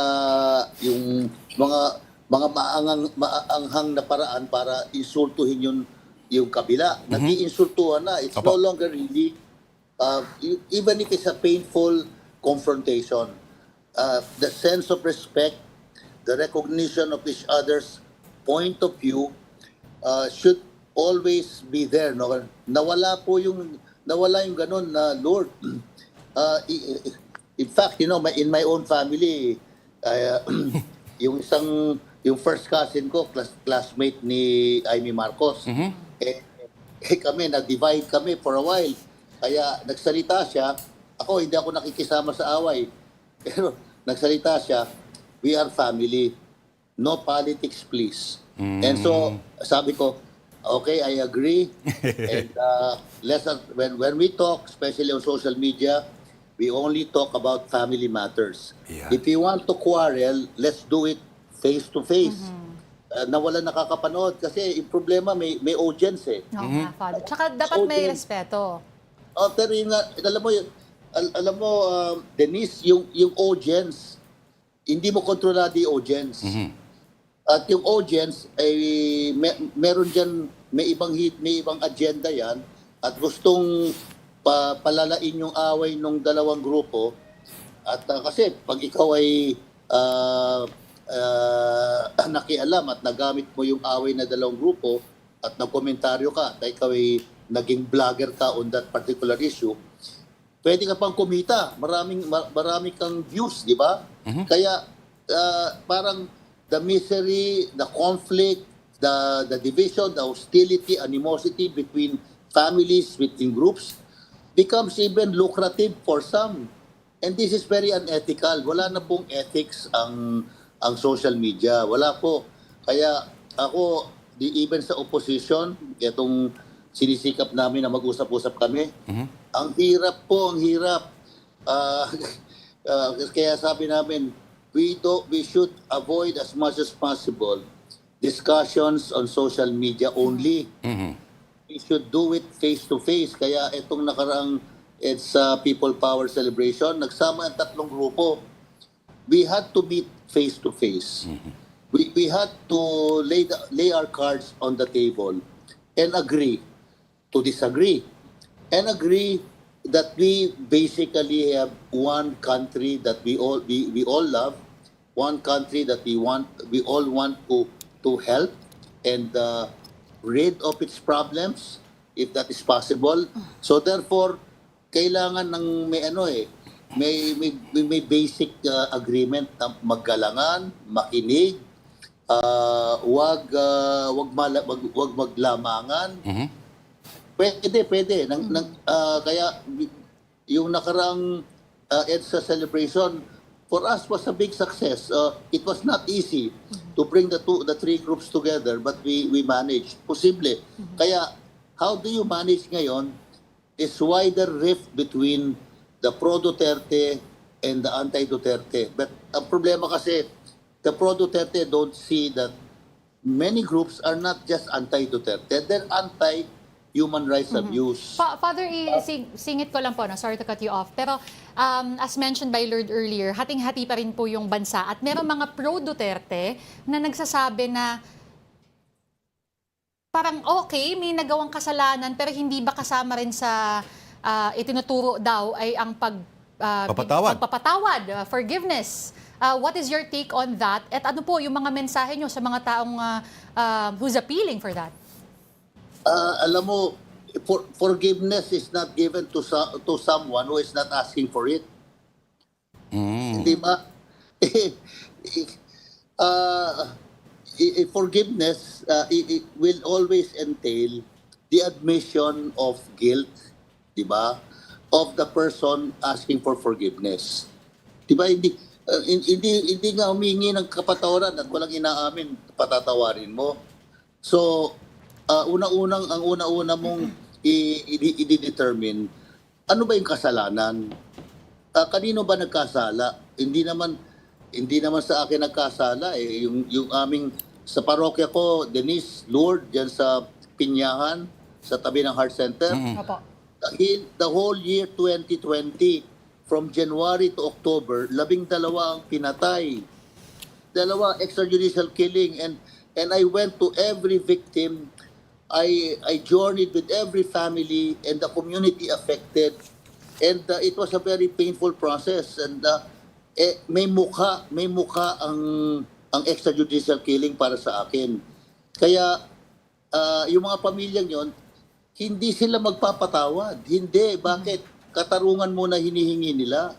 maanghang na paraan para insultuhin yung kabila. Nag-iinsultuhan na. It's no longer really, even if it's a painful confrontation, the sense of respect, the recognition of each other's point of view should always be there. No? Nawala yung ganun na, Lord. In fact, in my own family, yung first cousin ko, classmate ni Amy Marcos, kami, nag-divide kami for a while. Kaya nagsalita siya, hindi ako nakikisama sa away. Pero nagsalita siya, we are family. No politics, please. And so, sabi ko, okay, I agree. And when we talk, especially on social media, we only talk about family matters. Yeah. If you want to quarrel, let's do it face to face. na wala nakakapanood kasi yung problema may audience eh. Oo nga, Father. Tsaka dapat may respeto. Pero yun nga, alam mo, Denise, yung audience, hindi mo kontrolado yung audience. At yung audience ay meron diyan may ibang agenda yan at gustong palalain yung away ng dalawang grupo. At kasi pag ikaw ay nakialam at nagamit mo yung away na dalawang grupo at nagkomentaryo ka at ikaw ay naging vlogger ka on that particular issue, pwede ka pang kumita. Marami kang views, di ba? Kaya parang the misery, the conflict, the division, the hostility, animosity between families, between groups becomes even lucrative for some. And this is very unethical. Wala na pong ethics ang social media. Wala po. Kaya ako, even sa opposition, itong sinisikap namin na mag-usap-usap kami, ang hirap po, ang hirap. Kaya sabi namin, we should avoid as much as possible discussions on social media only. We should do it face-to-face. Kaya itong nakaraang People Power Celebration, nagsama ang tatlong grupo. We had to meet face-to-face. We had to lay our cards on the table and agree to disagree and agree that we basically have one country that we all love, one country that we all want to help and rid of its problems if that is possible. So therefore kailangan ng may basic agreement na maggalangan, makinig, wag maglamangan. Pwede. Kaya yung nakarang EDSA celebration for us was a big success. It was not easy to bring the three groups together, but we managed. Posible. Kaya how do you manage ngayon is wider rift between the pro-Duterte and the anti-Duterte. But ang problema kasi, the pro-Duterte don't see that many groups are not just anti-Duterte, they're anti-human rights abuse. Father, singit ko lang po, no? Sorry to cut you off. Pero as mentioned by Lord earlier, hating-hati pa rin po yung bansa at meron mga pro-Duterte na nagsasabi na parang okay, may nagawang kasalanan pero hindi ba kasama rin sa itinuturo daw ay ang pagpapatawad, forgiveness. What is your take on that? At ano po yung mga mensahe nyo sa mga taong who's appealing for that? Alam mo, forgiveness is not given to someone who is not asking for it. Di ba? Forgiveness it will always entail the admission of guilt, di ba, of the person asking for forgiveness. Di ba, hindi nga humingi ng kapatawaran at walang inaamin, patatawarin mo. So, ang una-una mong i-determine, ano ba yung kasalanan? Kanino ba nagkasala? Hindi naman sa akin nagkasala eh. Yung aming sa parokya ko, Denise, Lourdes, diyan sa Pinyahan, sa tabi ng Heart Center. The whole year 2020, from January to October, 12 ang pinatay. 2 extrajudicial killing and I went to every victim. I journeyed with every family and the community affected. And it was a very painful process and may mukha ang extrajudicial killing para sa akin. Kaya yung mga pamilyang yon, hindi sila magpapatawad. Hindi. Bakit? Katarungan muna hinihingi nila.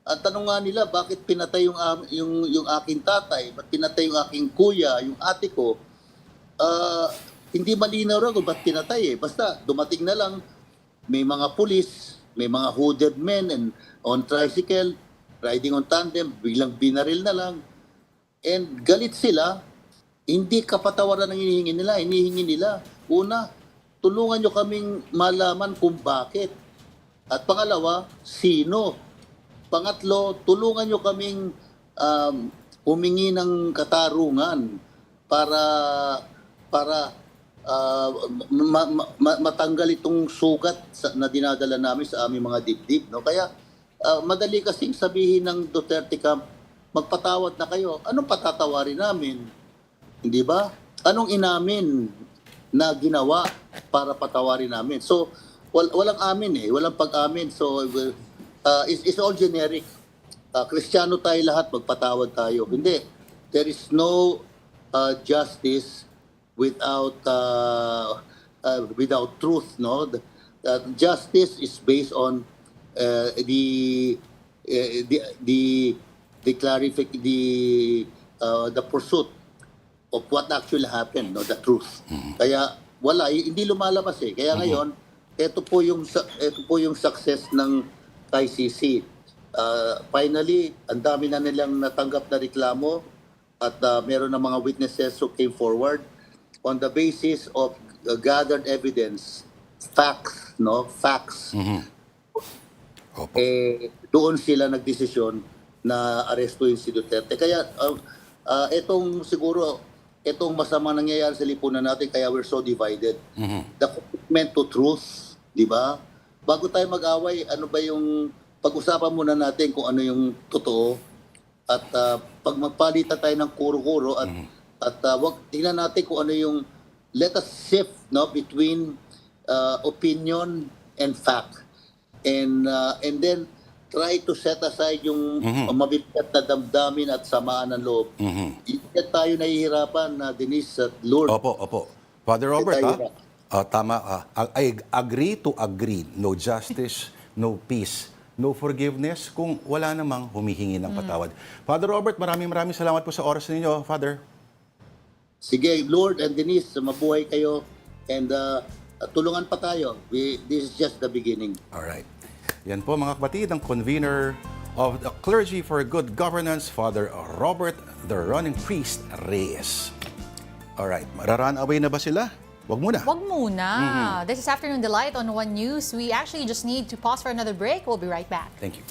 At tanong nga nila, bakit pinatay yung aking tatay? Bakit pinatay yung aking kuya, yung ate ko? Hindi malinaw raw kung ba't pinatay eh. Basta dumating na lang, may mga pulis, may mga hooded men and on tricycle, riding on tandem, biglang binaril na lang. And galit sila, hindi kapatawaran ang hinihingi nila. Hinihingi nila, una, tulungan nyo kaming malaman kung bakit. At pangalawa, sino? Pangatlo, tulungan nyo kaming humingi ng katarungan. para matanggal itong sugat na dinadala namin sa aming mga dibdib, no? Kaya madali kasing sabihin ng Duterte camp, magpatawad na kayo. Anong patatawarin namin? Hindi ba? Anong inamin na ginawa para patawarin namin? So walang amin walang pag-amin. So it's all generic. Kristiyano tayo lahat, magpatawad tayo. Hindi. There is no justice without truth, no? Justice is based on the pursuit of what actually happened, no? The truth. Kaya hindi lumalabas eh. Kaya ngayon, ito po yung success ng ICC. Finally, ang dami na nilang natanggap na reklamo at meron na mga witnesses who came forward on the basis of gathered evidence, facts, no? Facts. Doon sila nagdesisyon na arestuhin si Duterte. Kaya itong masama nangyayari sa lipunan natin, kaya we're so divided. The commitment to truth, di ba? Bago tayo mag-away, ano ba yung pag-usapan muna natin kung ano yung totoo at pag magpalitan tayo ng kuro-kuro at wag tingnan natin kung ano yung let us shift, no, between opinion and fact and then try to set aside yung mabibigat na damdamin at samaan ng loob. Hindi tayo nahihirapan na Denise at Lourdes. Opo. Father Robert, tama ka. I agree to agree. No justice, no peace, no forgiveness kung wala namang humihingi ng patawad. Father Robert, maraming salamat po sa oras ninyo, Father. Sige, Lord and Denise, mabuhay kayo and tulungan pa tayo. This is just the beginning. Alright. Yan po mga kapatid, ang convener of the Clergy for Good Governance, Father Robert, the Running Priest Reyes. Alright, mararun away na ba sila? Wag muna. Wag muna. This is Afternoon Delight on One News. We actually just need to pause for another break. We'll be right back. Thank you.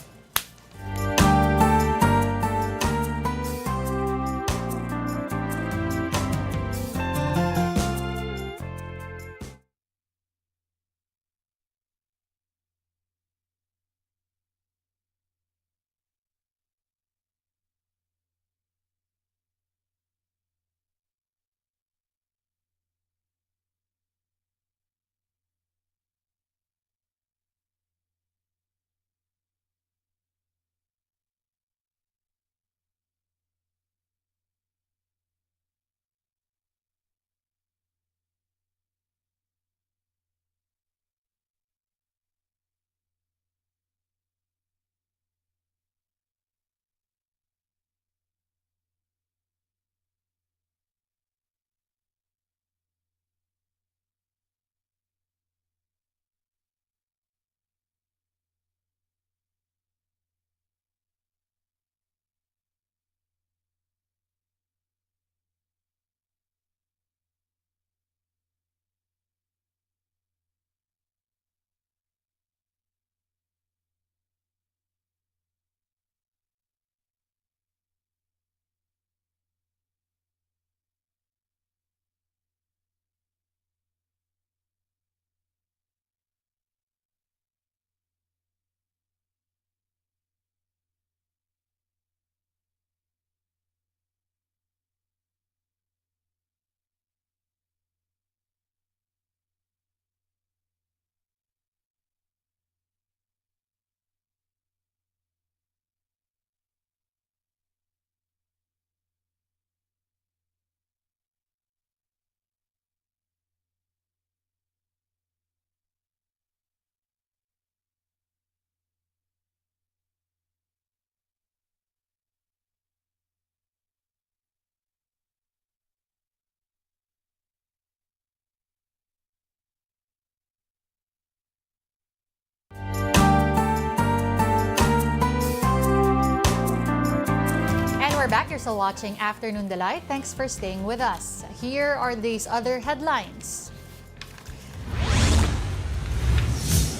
We're back. You're still watching Afternoon Delight. Thanks for staying with us. Here are these other headlines.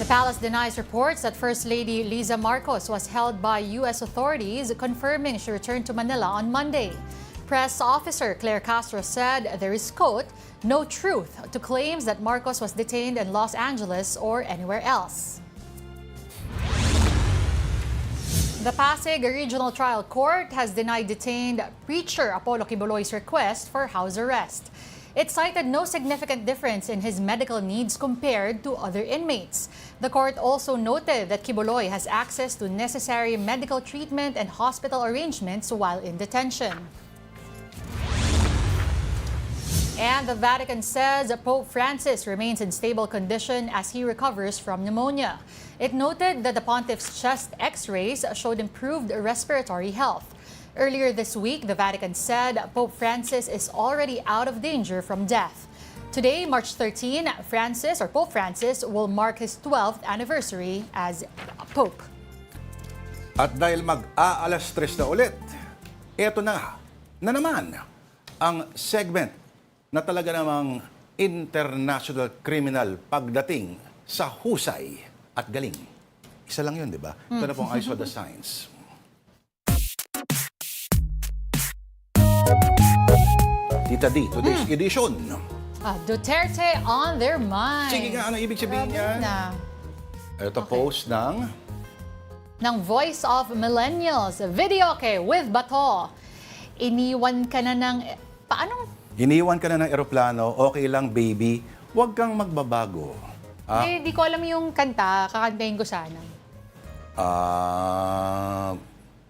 The palace denies reports that First Lady Liza Marcos was held by U.S. authorities, confirming she returned to Manila on Monday. press officer Claire Castro said there is, quote, no truth to claims that Marcos was detained in Los Angeles or anywhere else. The Pasig Regional Trial Court has denied detained preacher Apollo Quiboloy's request for house arrest. It cited no significant difference in his medical needs compared to other inmates. The court also noted that Quiboloy has access to necessary medical treatment and hospital arrangements while in detention. And the Vatican says Pope Francis remains in stable condition as he recovers from pneumonia. It noted that the pontiff's chest x-rays showed improved respiratory health. Earlier this week, the Vatican said Pope Francis is already out of danger from death. Today, March 13, Pope Francis will mark his 12th anniversary as Pope. At dahil mag-aalas 3 na ulit, eto na naman ang segment na talaga namang international criminal pagdating sa husay at galing. Isa lang yun, di ba? Ito na pong I Saw the Signs. Tita D, today's edition. Duterte on their mind. Sige nga, ano ibig sabihin yan? Ito post ng Voice of Millennials. Video with Bato. Iniwan ka na ng... Paano? Iniwan ka na ng eroplano, okay lang baby, huwag kang magbabago. Di ko alam yung kanta, kakantahin ko sana.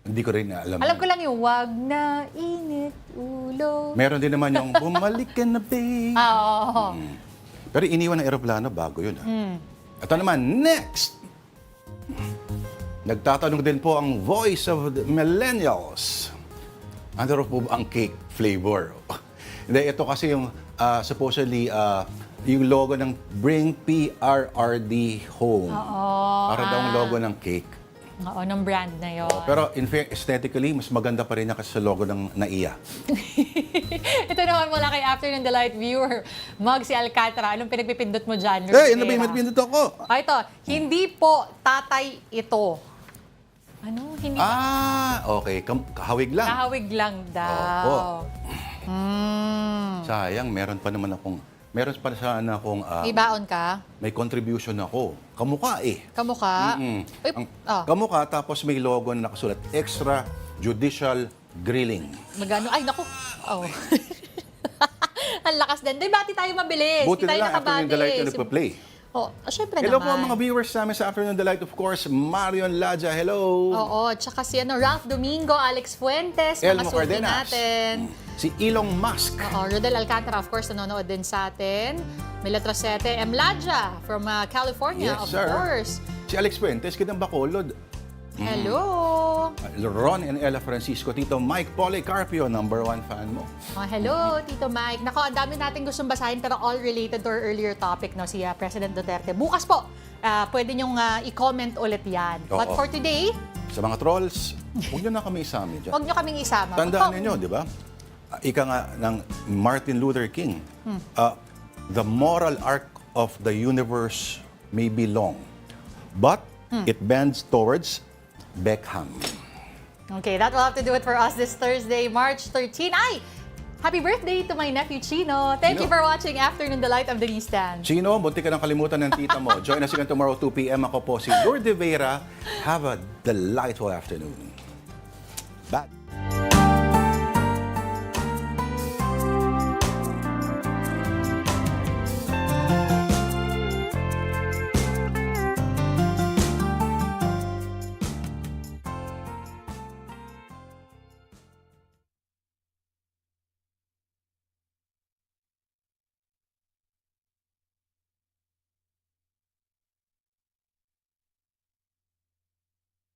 Hindi ko rin alam. Alam ko lang yung wag na init ulo. Meron din naman yung bumalik ka na baby. Oo. Pero iniwan ng eroplano, bago yun. Ito naman, next! Nagtatanong din po ang Voice of the Millennials. Ano po ba ang cake flavor? Hindi, ito kasi yung supposedly yung logo ng Bring PRRD Home. Para daw ang logo ng cake. Oo, ng brand na yun. Pero in fact, aesthetically, mas maganda pa rin yan kasi sa logo ng NAIA. Ito naman mula kay Afternoon Delight viewer, Mag si Alcantara. Anong pinagpipindot mo dyan? Ano ba yung pinagpindot ako? Ito, hindi po tatay ito. Ano? Hindi Okay. Kahawig lang. Kahawig lang daw. Opo. Sayang, meron pa sana akong Ibaon ka? may contribution ako. Kamukha eh. Kamukha? Kamukha tapos may logo na nakasulat, Extra Judicial Grilling. Magano? Ay, naku. Ang lakas din. Bati tayo mabilis. Buti na tayo lang, Afternoon Delight yung nagpa-play. Syempre Hello naman. po mga viewers namin sa Afternoon Delight, of course, Marion Ladja, hello. Oo, tsaka si Ralph Domingo, Alex Fuentes, Elmo mga survey Cardenas. natin. Si Elon Musk. Oo, Rodel Alcantara, of course, nanonood din sa atin. Mila Trasete, M. Ladja from California, Yes, of sir. course. Si Alex Fuentes, kitang Bacolod. Hello! Ron and Ella Francisco, Tito Mike Policarpio, #1 fan mo. Hello, Tito Mike. Nako, ang dami natin gustong basahin pero all related to our earlier topic, no, si President Duterte. Bukas po, pwede nyong i-comment ulit yan. But for today, sa mga trolls, huwag nyo na kami isama dyan. huwag nyo kaming isama. Tandaan ninyo, di ba? Ika nga ng Martin Luther King, the moral arc of the universe may be long, but it bends towards Beckham. Okay, that will have to do it for us this Thursday, March 13. Happy birthday to my nephew, Chino. Thank you for watching Afternoon Delight of Denise Tan. Chino, bunti ka ng kalimutan ng tita mo. Join us again tomorrow, 2 p.m. Ako po si Lourdes Vera. Have a delightful afternoon.